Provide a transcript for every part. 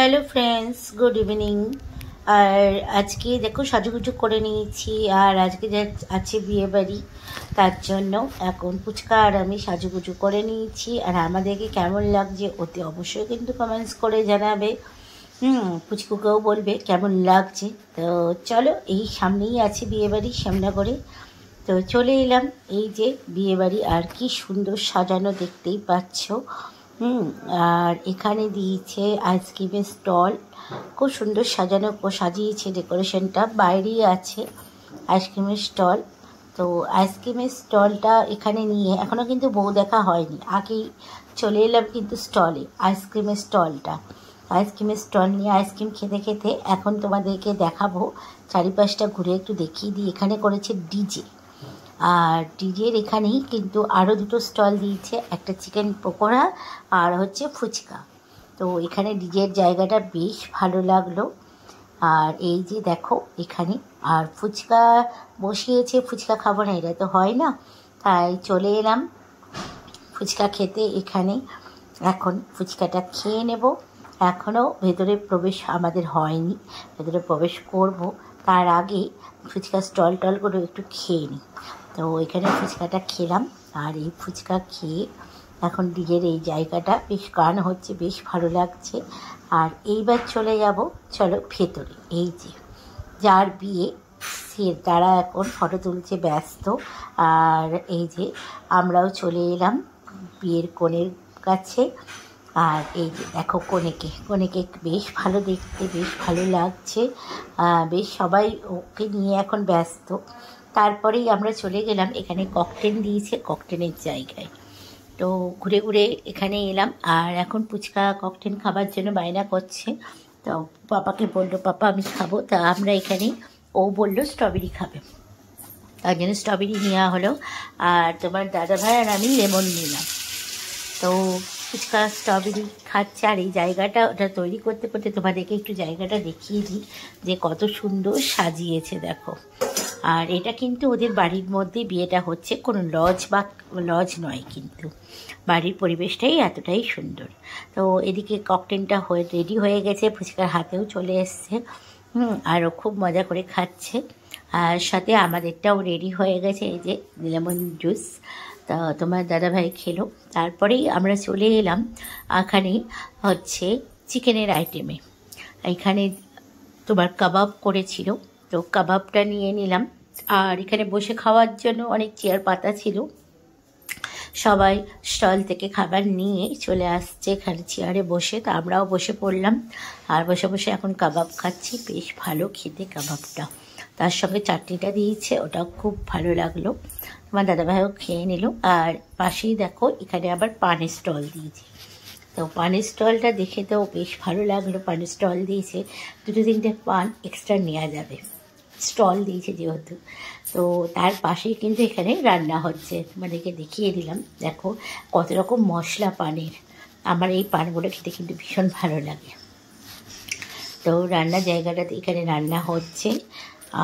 Hello friends, good evening. আর আজকে দেখো সাজুগুজু করে নিয়েছি, আর আজকে যে আছে বিয়ে বাড়ি, তার জন্য এখন ফুচকা আর আমি সাজুগুজু করে নিয়েছি। আর আমাদেরকে কেমন লাগছে ওতে অবশ্যই কিন্তু কমেন্টস করে জানাবে। পুচকুকেও বলবে কেমন লাগছে। তো চলো, এই সামনেই আছে বিয়ে বাড়ি, সামনে করে তো চলে এলাম। এই যে বিয়ে বাড়ি, আর কি সুন্দর সাজানো দেখতেই পাচ্ছ। আর এখানে দিয়েছে আইসক্রিমের স্টল, খুব সুন্দর সাজানো সাজিয়েছে। ডেকোরেশনটা বাইরেই আছে আইসক্রিমের স্টল। তো আইসক্রিমের স্টলটা এখানে নিয়ে এখনও কিন্তু বউ দেখা হয়নি, আগেই চলে এলাম কিন্তু স্টলে, আইসক্রিমের স্টল নিয়ে আইসক্রিম খেতে খেতে এখন তোমাদেরকে দেখাবো। চারিপাশটা ঘুরে একটু দেখিয়ে দিই। এখানে করেছে ডিজে, আর ডিজের এখানেই কিন্তু আরও দুটো স্টল দিয়েছে, একটা চিকেন পকোড়া আর হচ্ছে ফুচকা। তো এখানে ডিজের জায়গাটা বেশ ভালো লাগলো। আর এই যে দেখো এখানে, আর ফুচকা বসিয়েছে। ফুচকা খাবো না, এটা তো হয় না, তাই চলে এলাম ফুচকা খেতে এখানে। এখন ফুচকাটা খেয়ে নেব। এখনও ভেতরে প্রবেশ আমাদের হয়নি, ভেতরে প্রবেশ করব, তার আগে ফুচকা স্টলগুলো একটু খেয়ে নিই। তো এখানে ফুচকাটা খেলাম, আর এই ফুচকা খেয়ে এখন ডিজের এই জায়গাটা বেশ গান হচ্ছে, বেশ ভালো লাগছে। আর এইবার চলে যাব, চলো ভেতরে। এই যে যার বিয়ে তারা এখন ফটো তুলছে ব্যস্ত। আর এই যে আমরাও চলে এলাম বিয়ের কনের কাছে। আর এই যে দেখো কনেকে বেশ ভালো দেখতে, বেশ ভালো লাগছে। বেশ সবাই ওকে নিয়ে এখন ব্যস্ত। তারপরেই আমরা চলে গেলাম, এখানে ককটেল দিয়েছে, ককটেলের জায়গায়। তো ঘুরে ঘুরে এখানে এলাম। আর এখন ফুচকা ককটেল খাবার জন্য বায়না করছে। তো পাপাকে বললো, পাপা আমি খাবো। তা আমরা এখানে, ও বললো স্ট্রবেরি খাবে, তার জন্য স্ট্রবেরি নেওয়া হলো। আর তোমার দাদাভাই আর আমি লেমন নিলাম। তো ফুচকা স্ট্রবেরি খাচ্ছে। আর এই জায়গাটা ওটা তৈরি করতে করতে তোমাদেরকে একটু জায়গাটা দেখিয়ে দিই যে কত সুন্দর সাজিয়েছে, দেখো। আর এটা কিন্তু ওদের বাড়ির মধ্যে বিয়েটা হচ্ছে, কোনো লজ নয়, কিন্তু বাড়ির পরিবেশটাই এতটাই সুন্দর। তো এদিকে ককটেলটা রেডি হয়ে গেছে, ফুচকার হাতেও চলে এসছে। আরও খুব মজা করে খাচ্ছে। আর সাথে আমাদেরটাও রেডি হয়ে গেছে, এই যে লেমন জুস। তা তোমার দাদাভাই খেলো। তারপরেই আমরা চলে এলাম এখানে হচ্ছে চিকেনের আইটেমে। এখানে তোমার কাবাব করেছিল, তো কাবাবটা নিয়ে নিলাম। আর এখানে বসে খাওয়ার জন্য অনেক চেয়ার পাতা ছিল, সবাই স্টল থেকে খাবার নিয়ে চলে আসছে এখানে চেয়ারে বসে। তা আমরাও বসে পড়লাম, আর বসে বসে এখন কাবাব খাচ্ছি। বেশ ভালো খেতে কাবাবটা, তার সঙ্গে চাটনিটা দিয়েছে, ওটাও খুব ভালো লাগলো। আমার দাদাভাইও খেয়ে নিল। আর পাশেই দেখো এখানে আবার পানের স্টল দিয়েছে। তো পানের স্টলটা দেখে তো বেশ ভালো লাগলো। পানের স্টল দিয়েছে, 2-3টে পান এক্সট্রা নেওয়া যাবে, স্টল দিয়েছে যেহেতু। তো তার পাশেই কিন্তু এখানে রান্না হচ্ছে, তোমাদেরকে দেখিয়ে দিলাম। দেখো কত রকম মশলা পানের। আমার এই পানগুলো খেতে কিন্তু ভীষণ ভালো লাগে। তো রান্নার জায়গাটাতে এখানে রান্না হচ্ছে।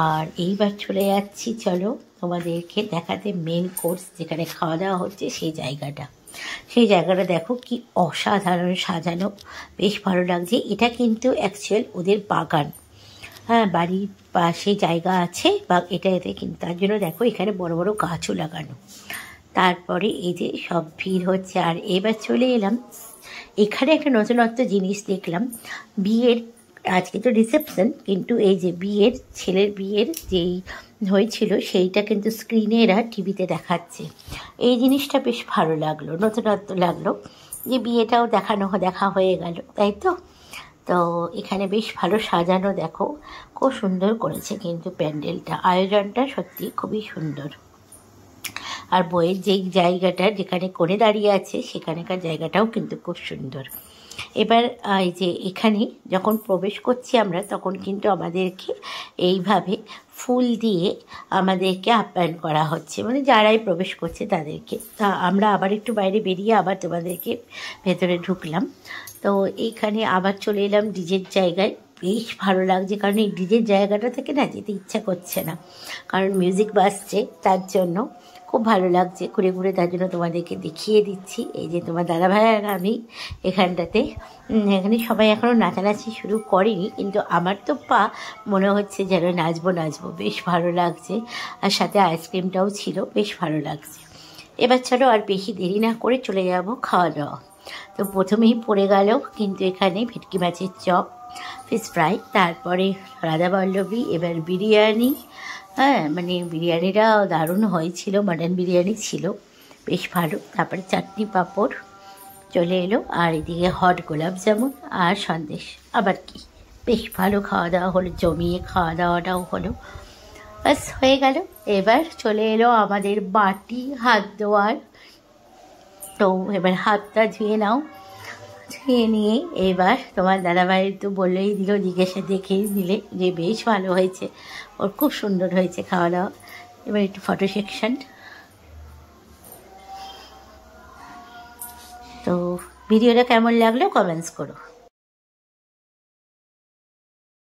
আর এইবার চলে যাচ্ছি, চলো তোমাদেরকে দেখাতে মেন কোর্স যেখানে খাওয়া দাওয়া হচ্ছে সেই জায়গাটা দেখো কি অসাধারণ সাজানো, বেশ ভালো লাগছে। এটা কিন্তু অ্যাকচুয়াল ওদের বাগান, বাড়ির পাশে জায়গা আছে বা এতে কিন্তু, তার জন্য দেখো এখানে বড় বড় গাছও লাগানো। তারপরে এই যে সব ভিড় হচ্ছে। আর এবার চলে এলাম এখানে, একটা নতুনত্ব জিনিস দেখলাম। বিয়ের আজকে তো রিসেপশন, কিন্তু এই যে ছেলের বিয়ের যেই হয়েছিল সেইটা কিন্তু স্ক্রিনে এরা টিভিতে দেখাচ্ছে। এই জিনিসটা বেশ ভালো লাগলো, নতুনত্ব লাগলো, যে বিয়েটাও দেখা হয়ে গেল, তাই তো। তো এখানে বেশ ভালো সাজানো, দেখো খুব সুন্দর করেছে কিন্তু প্যান্ডেলটা, আয়োজনটা সত্যি খুবই সুন্দর। আর বইয়ের যেই জায়গাটা যেখানে কোণে দাঁড়িয়ে আছে সেখানকার জায়গাটাও কিন্তু খুব সুন্দর। এবার এই যে এখানে যখন প্রবেশ করছি আমরা, তখন কিন্তু আমাদেরকে এইভাবে ফুল দিয়ে আমাদেরকে আপ্যায়ন করা হচ্ছে, মানে যারাই প্রবেশ করছে তাদেরকে। তা আমরা আবার একটু বাইরে বেরিয়ে আবার তোমাদেরকে ভেতরে ঢুকলাম। তো এইখানে আবার চলে এলাম ডিজের জায়গায়। বেশ ভালো লাগছে, কারণ এই ডিজের জায়গাটা থেকে না যেতে ইচ্ছা করছে না, কারণ মিউজিক বাজছে, তার জন্য খুব ভালো লাগছে ঘুরে ঘুরে, তার জন্য তোমাদেরকে দেখিয়ে দিচ্ছি। এই যে তোমার দাদাভাই আর আমি এখানটাতে, এখানে সবাই এখনও নাচানাচি শুরু করেনি, কিন্তু আমার তো পা মনে হচ্ছে যেন নাচবো নাচবো, বেশ ভালো লাগছে। আর সাথে আইসক্রিমটাও ছিল, বেশ ভালো লাগছে। এবার চলো আর বেশি দেরি না করে চলে যাব খাওয়া দাওয়া। তো প্রথমেই পড়ে গেল কিন্তু এখানে ভেটকি মাছের চপ, ফিশ ফ্রাই, তারপরে রাধাবল্লভী, এবার বিরিয়ানি। হ্যাঁ, মানে বিরিয়ানিটাও দারুণ হয়েছিল, মাটন বিরিয়ানি ছিল, বেশ ভালো। তারপরে চাটনি পাঁপড় চলে এলো, আর এদিকে হট গোলাপ জামুন আর সন্দেশ। আবার কি, বেশ ভালো খাওয়া দাওয়া হলো, জমিয়ে খাওয়া দাওয়াটাও হলো। বাস হয়ে গেল। এবার চলে এলো আমাদের বাটি হাত ধোয়ার। তো এবার হাতটা ধুয়ে নাও, ধুয়ে নিয়ে এবার তোমার দাদাভাই তো বললেই দিল, জিজ্ঞাসা দেখেই দিলে যে বেশ ভালো হয়েছে, ওর খুব সুন্দর হয়েছে খাওয়া দাওয়া। এবার একটু ফটো সেকশন। তো ভিডিওটা কেমন লাগলো কমেন্টস করো।